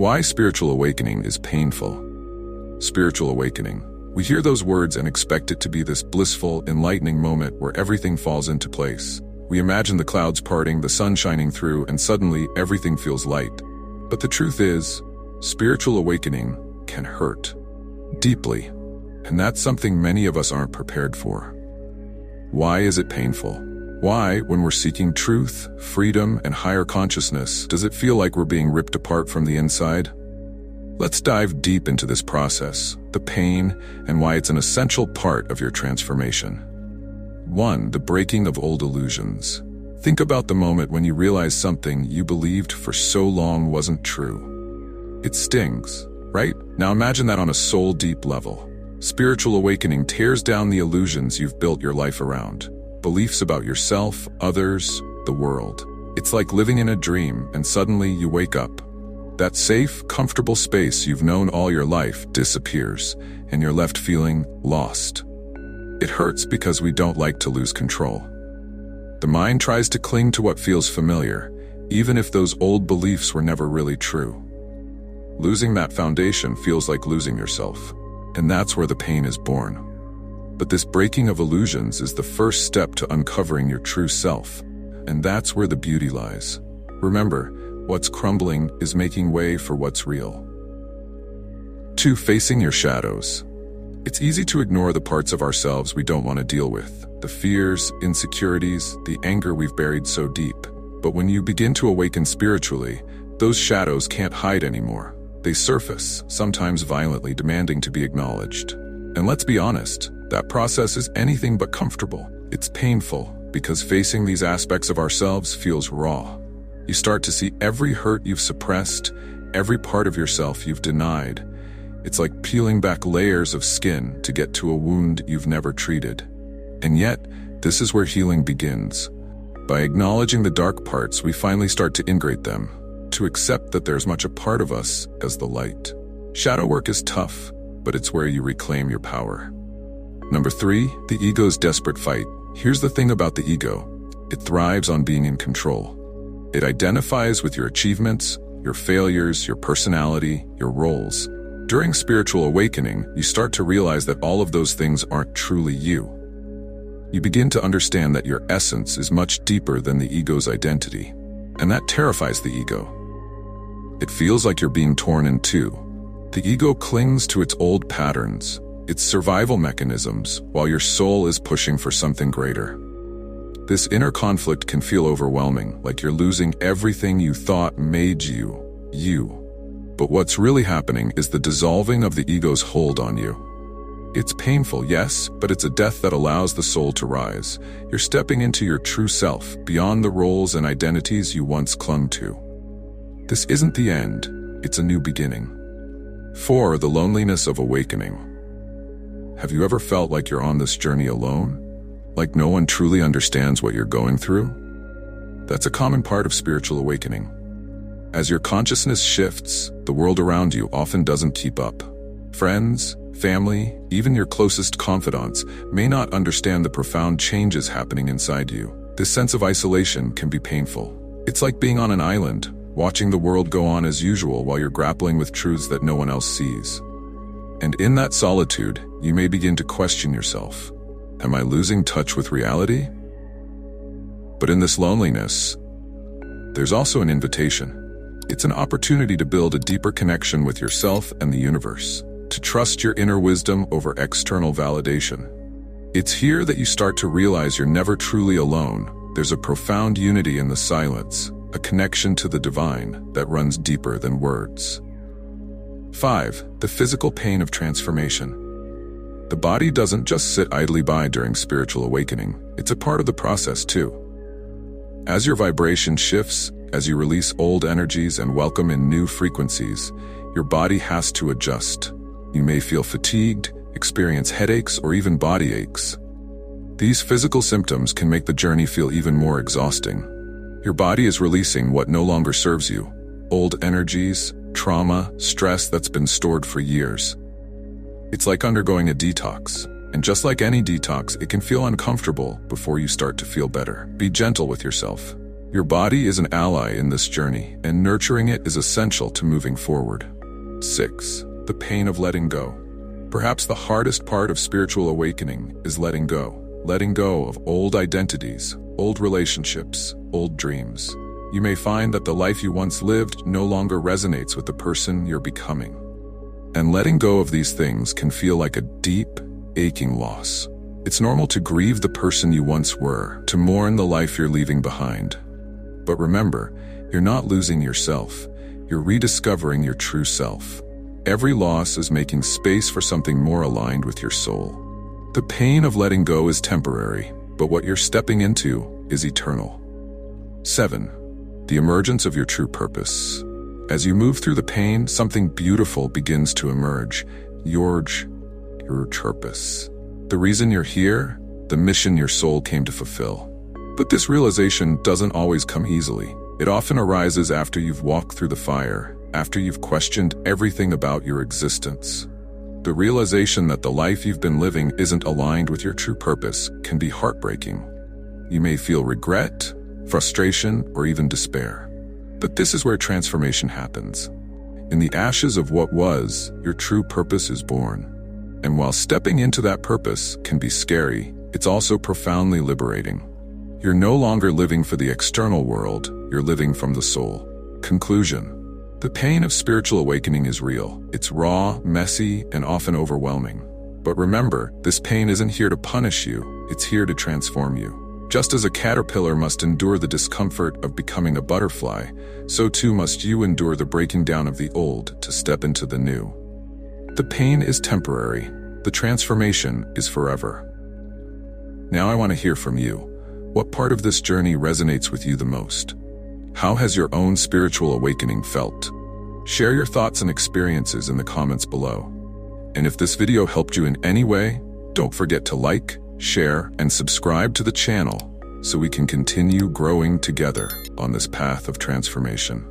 Why spiritual awakening is painful. Spiritual awakening. We hear those words and expect it to be this blissful, enlightening moment where everything falls into place. We imagine the clouds parting, the sun shining through, and suddenly everything feels light. But the truth is, spiritual awakening can hurt deeply, and that's something many of us aren't prepared for. Why is it painful? Why, when we're seeking truth, freedom, and higher consciousness, does it feel like we're being ripped apart from the inside? Let's dive deep into this process, the pain, and why it's an essential part of your transformation. 1. The breaking of old illusions. Think about the moment when you realize something you believed for so long wasn't true. It stings, right? Now imagine that on a soul-deep level. Spiritual awakening tears down the illusions you've built your life around. Beliefs about yourself, others, the world. It's like living in a dream and suddenly you wake up. That safe, comfortable space you've known all your life disappears and you're left feeling lost. It hurts because we don't like to lose control. The mind tries to cling to what feels familiar, even if those old beliefs were never really true. Losing that foundation feels like losing yourself, and that's where the pain is born. But this breaking of illusions is the first step to uncovering your true self, and that's where the beauty lies. Remember, what's crumbling is making way for what's real. 2. Facing your shadows. It's easy to ignore the parts of ourselves we don't want to deal with, the fears, insecurities, the anger we've buried so deep. But when you begin to awaken spiritually, those shadows can't hide anymore. They surface, sometimes violently demanding to be acknowledged. And let's be honest, that process is anything but comfortable. It's painful because facing these aspects of ourselves feels raw. You start to see every hurt you've suppressed, every part of yourself you've denied. It's like peeling back layers of skin to get to a wound you've never treated. And yet, this is where healing begins. By acknowledging the dark parts, we finally start to integrate them, to accept that there's much a part of us as the light. Shadow work is tough, but it's where you reclaim your power. 3. The ego's desperate fight. Here's the thing about the ego. It thrives on being in control. It identifies with your achievements, your failures, your personality, your roles. During spiritual awakening, you start to realize that all of those things aren't truly you. You begin to understand that your essence is much deeper than the ego's identity, and that terrifies the ego. It feels like you're being torn in two. The ego clings to its old patterns, its survival mechanisms, while your soul is pushing for something greater. This inner conflict can feel overwhelming, like you're losing everything you thought made you, you. But what's really happening is the dissolving of the ego's hold on you. It's painful, yes, but it's a death that allows the soul to rise. You're stepping into your true self, beyond the roles and identities you once clung to. This isn't the end, it's a new beginning. 4. The loneliness of awakening. Have you ever felt like you're on this journey alone? Like no one truly understands what you're going through? That's a common part of spiritual awakening. As your consciousness shifts, the world around you often doesn't keep up. Friends, family, even your closest confidants may not understand the profound changes happening inside you. This sense of isolation can be painful. It's like being on an island, watching the world go on as usual while you're grappling with truths that no one else sees. And in that solitude, you may begin to question yourself. Am I losing touch with reality? But in this loneliness, there's also an invitation. It's an opportunity to build a deeper connection with yourself and the universe, to trust your inner wisdom over external validation. It's here that you start to realize you're never truly alone. There's a profound unity in the silence, a connection to the divine that runs deeper than words. 5. The physical pain of transformation. The body doesn't just sit idly by during spiritual awakening. It's a part of the process too. As your vibration shifts, as you release old energies and welcome in new frequencies, your body has to adjust. You may feel fatigued, experience headaches, or even body aches. These physical symptoms can make the journey feel even more exhausting. Your body is releasing what no longer serves you, old energies, trauma, stress that's been stored for years. It's like undergoing a detox, and just like any detox, it can feel uncomfortable before you start to feel better. Be gentle with yourself. Your body is an ally in this journey, and nurturing it is essential to moving forward. 6. The pain of letting go. Perhaps the hardest part of spiritual awakening is letting go. Letting go of old identities, old relationships, old dreams. You may find that the life you once lived no longer resonates with the person you're becoming. And letting go of these things can feel like a deep, aching loss. It's normal to grieve the person you once were, to mourn the life you're leaving behind. But remember, you're not losing yourself. You're rediscovering your true self. Every loss is making space for something more aligned with your soul. The pain of letting go is temporary, but what you're stepping into is eternal. 7. The emergence of your true purpose. As you move through the pain, something beautiful begins to emerge. Your purpose. The reason you're here, the mission your soul came to fulfill. But this realization doesn't always come easily. It often arises after you've walked through the fire, after you've questioned everything about your existence. The realization that the life you've been living isn't aligned with your true purpose can be heartbreaking. You may feel regret, frustration, or even despair. But this is where transformation happens. In the ashes of what was, your true purpose is born. And while stepping into that purpose can be scary, it's also profoundly liberating. You're no longer living for the external world, you're living from the soul. Conclusion. The pain of spiritual awakening is real. It's raw, messy, and often overwhelming. But remember, this pain isn't here to punish you, it's here to transform you. Just as a caterpillar must endure the discomfort of becoming a butterfly, so too must you endure the breaking down of the old to step into the new. The pain is temporary, the transformation is forever. Now I want to hear from you. What part of this journey resonates with you the most? How has your own spiritual awakening felt? Share your thoughts and experiences in the comments below. And if this video helped you in any way, don't forget to like, share, and subscribe to the channel so we can continue growing together on this path of transformation.